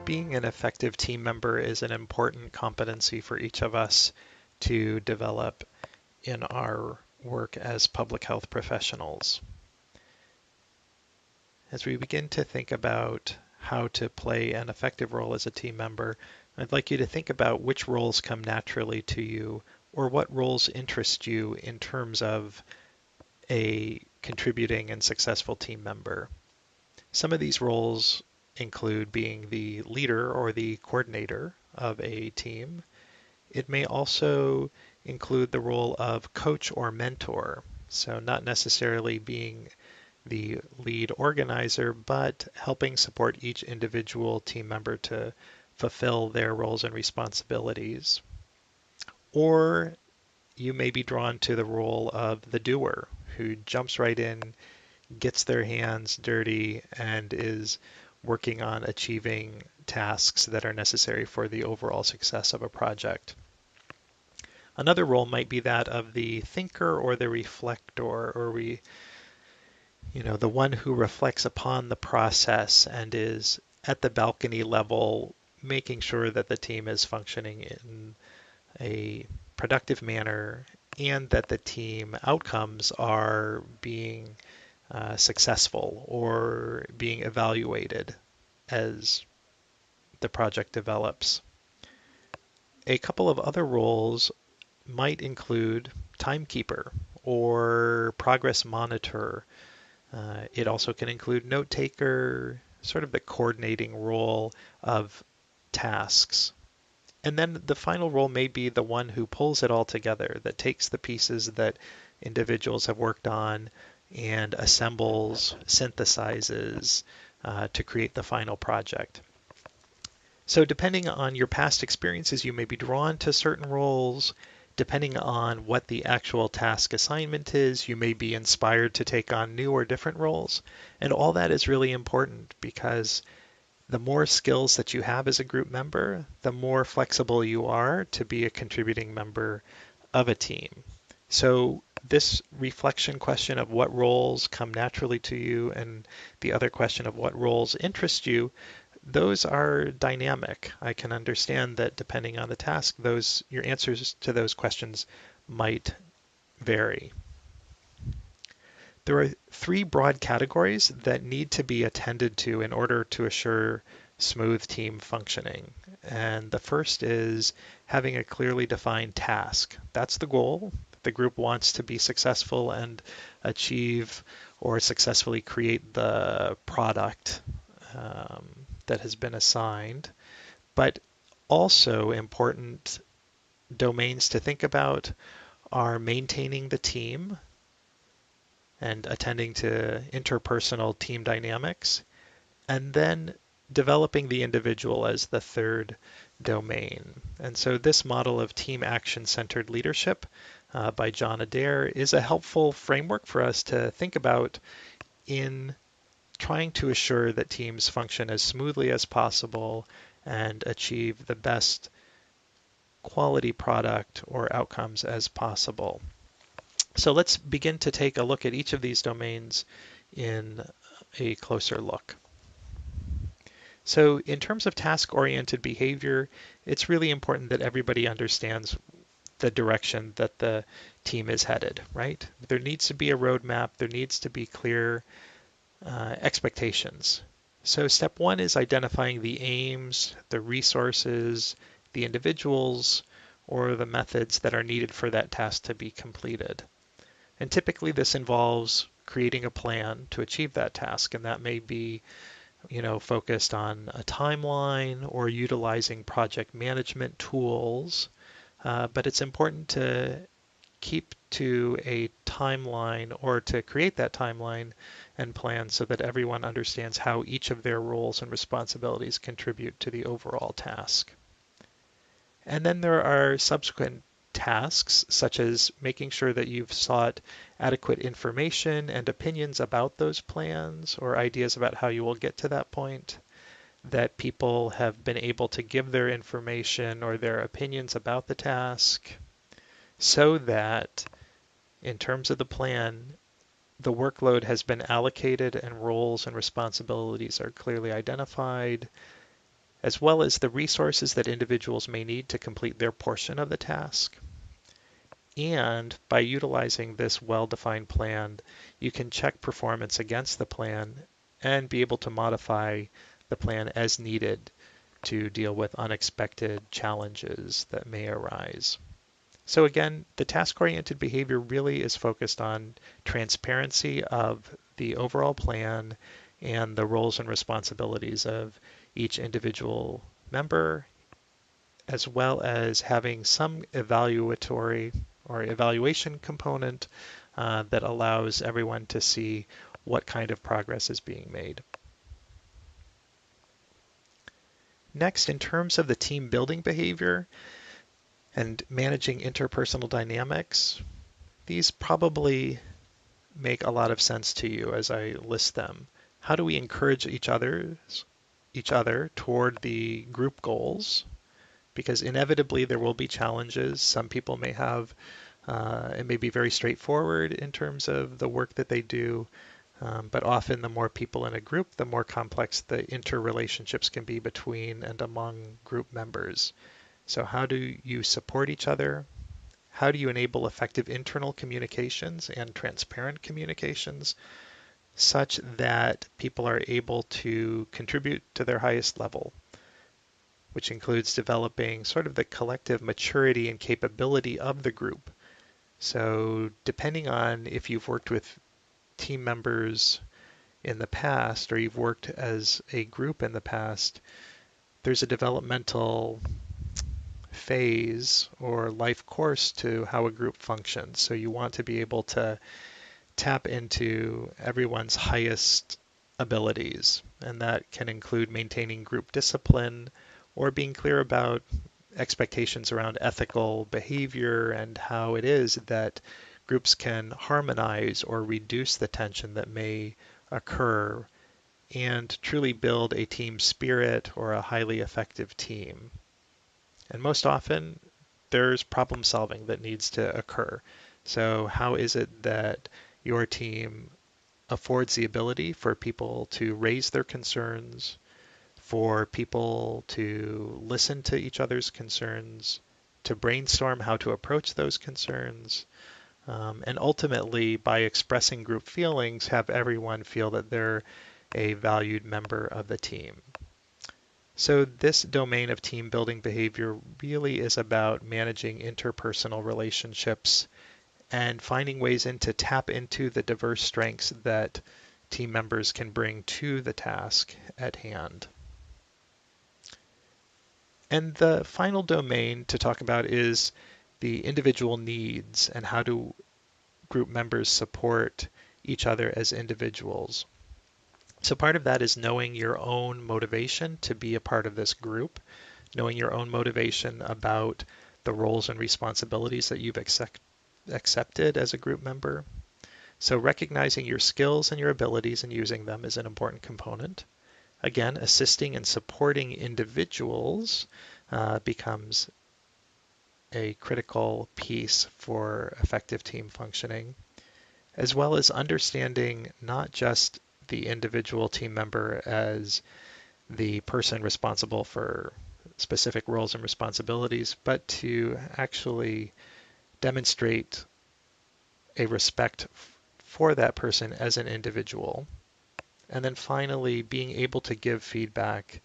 Being an effective team member is an important competency for each of us to develop in our work as public health professionals. As we begin to think about how to play an effective role as a team member, I'd like you to think about which roles come naturally to you or what roles interest you in terms of a contributing and successful team member. Some of these roles include being the leader or the coordinator of a team. It may also include the role of coach or mentor. So not necessarily being the lead organizer, but helping support each individual team member to fulfill their roles and responsibilities. Or you may be drawn to the role of the doer who jumps right in, gets their hands dirty, and is working on achieving tasks that are necessary for the overall success of a project. Another role might be that of the thinker or the reflector, or the one who reflects upon the process and is at the balcony level, making sure that the team is functioning in a productive manner and that the team outcomes are being successful or being evaluated as the project develops. A couple of other roles might include timekeeper or progress monitor. It also can include note taker, sort of the coordinating role of tasks. And then the final role may be the one who pulls it all together, that takes the pieces that individuals have worked on and assembles, synthesizes to create the final project. So depending on your past experiences, you may be drawn to certain roles. Depending on what the actual task assignment is, you may be inspired to take on new or different roles. And all that is really important because the more skills that you have as a group member, the more flexible you are to be a contributing member of a team. So this reflection question of what roles come naturally to you and the other question of what roles interest you, those are dynamic. I can understand that depending on the task, your answers to those questions might vary. There are three broad categories that need to be attended to in order to assure smooth team functioning. And the first is having a clearly defined task. That's the goal. The group wants to be successful and achieve or successfully create the product that has been assigned. But also important domains to think about are maintaining the team and attending to interpersonal team dynamics, and then developing the individual as the third domain. And so this model of team action-centered leadership by John Adair is a helpful framework for us to think about in trying to assure that teams function as smoothly as possible and achieve the best quality product or outcomes as possible. So let's begin to take a look at each of these domains in a closer look. So in terms of task-oriented behavior, it's really important that everybody understands the direction that the team is headed, right? There needs to be a roadmap. There needs to be clear expectations. So step one is identifying the aims, the resources, the individuals, or the methods that are needed for that task to be completed. And typically this involves creating a plan to achieve that task, and that may be focused on a timeline or utilizing project management tools. But it's important to keep to a timeline or to create that timeline and plan so that everyone understands how each of their roles and responsibilities contribute to the overall task. And then there are subsequent tasks, such as making sure that you've sought adequate information and opinions about those plans or ideas about how you will get to that point, that people have been able to give their information or their opinions about the task, so that in terms of the plan, the workload has been allocated and roles and responsibilities are clearly identified, as well as the resources that individuals may need to complete their portion of the task. And by utilizing this well-defined plan, you can check performance against the plan and be able to modify the plan as needed to deal with unexpected challenges that may arise. So again, the task-oriented behavior really is focused on transparency of the overall plan and the roles and responsibilities of each individual member, as well as having some evaluatory or evaluation component that allows everyone to see what kind of progress is being made. Next, in terms of the team building behavior and managing interpersonal dynamics, these probably make a lot of sense to you as I list them. How do we encourage each other toward the group goals? Because inevitably there will be challenges. Some people may have, it may be very straightforward in terms of the work that they do, but often the more people in a group, the more complex the interrelationships can be between and among group members. So how do you support each other? How do you enable effective internal communications and transparent communications such that people are able to contribute to their highest level, which includes developing sort of the collective maturity and capability of the group? So depending on if you've worked with team members in the past or you've worked as a group in the past, there's a developmental phase or life course to how a group functions. So you want to be able to tap into everyone's highest abilities, and that can include maintaining group discipline or being clear about expectations around ethical behavior and how it is that groups can harmonize or reduce the tension that may occur and truly build a team spirit or a highly effective team. And most often, there's problem solving that needs to occur. So how is it that your team affords the ability for people to raise their concerns, for people to listen to each other's concerns, to brainstorm how to approach those concerns, and ultimately, by expressing group feelings, have everyone feel that they're a valued member of the team. So this domain of team building behavior really is about managing interpersonal relationships and finding ways to tap into the diverse strengths that team members can bring to the task at hand. And the final domain to talk about is the individual needs and how do group members support each other as individuals. So part of that is knowing your own motivation to be a part of this group, knowing your own motivation about the roles and responsibilities that you've accepted as a group member. So recognizing your skills and your abilities and using them is an important component. Again, assisting and supporting individuals becomes a critical piece for effective team functioning, as well as understanding not just the individual team member as the person responsible for specific roles and responsibilities, but to actually demonstrate a respect for that person as an individual. And then finally, being able to give feedback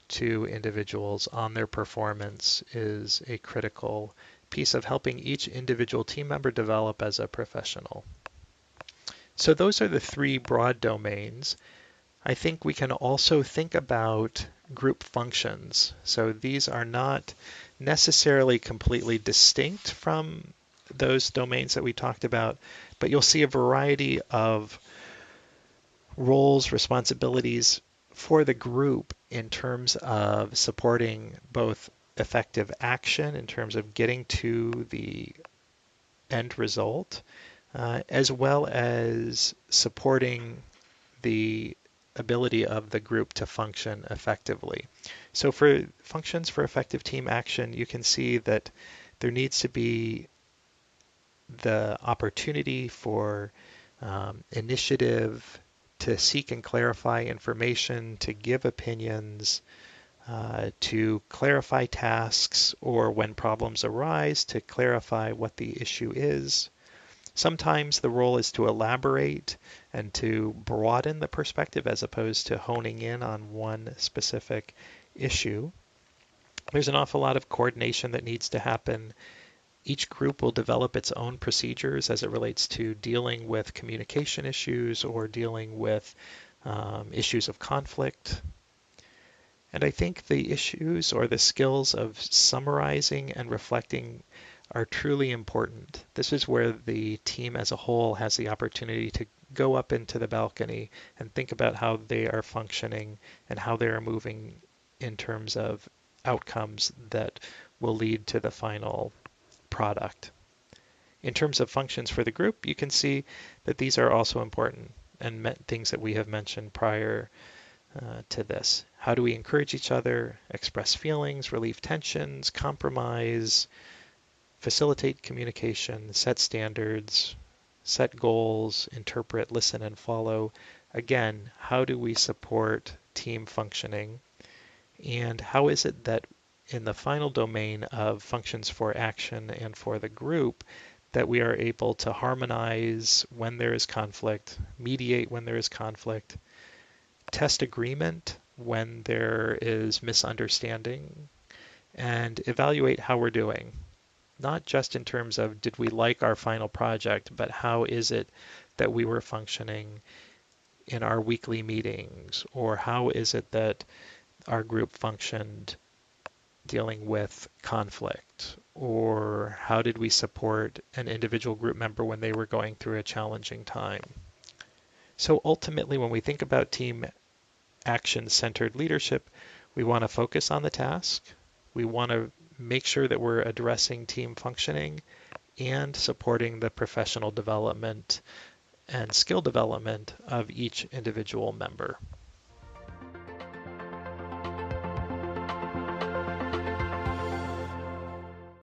to individuals on their performance is a critical piece of helping each individual team member develop as a professional. So those are the three broad domains. I think we can also think about group functions. So these are not necessarily completely distinct from those domains that we talked about, but you'll see a variety of roles, responsibilities for the group in terms of supporting both effective action in terms of getting to the end result, as well as supporting the ability of the group to function effectively. So for functions for effective team action, you can see that there needs to be the opportunity for initiative to seek and clarify information, to give opinions, to clarify tasks, or when problems arise, to clarify what the issue is. Sometimes the role is to elaborate and to broaden the perspective as opposed to honing in on one specific issue. There's an awful lot of coordination that needs to happen. Each group will develop its own procedures as it relates to dealing with communication issues or dealing with issues of conflict. And I think the issues or the skills of summarizing and reflecting are truly important. This is where the team as a whole has the opportunity to go up into the balcony and think about how they are functioning and how they are moving in terms of outcomes that will lead to the final product. In terms of functions for the group, you can see that these are also important and things that we have mentioned prior to this. How do we encourage each other, express feelings, relieve tensions, compromise, facilitate communication, set standards, set goals, interpret, listen, and follow? Again, how do we support team functioning? And how is it that in the final domain of functions for action and for the group, that we are able to harmonize when there is conflict, mediate when there is conflict, test agreement when there is misunderstanding, and evaluate how we're doing. Not just in terms of did we like our final project, but how is it that we were functioning in our weekly meetings, or how is it that our group functioned dealing with conflict, or how did we support an individual group member when they were going through a challenging time. So ultimately, when we think about team action-centered leadership, we want to focus on the task. We want to make sure that we're addressing team functioning and supporting the professional development and skill development of each individual member.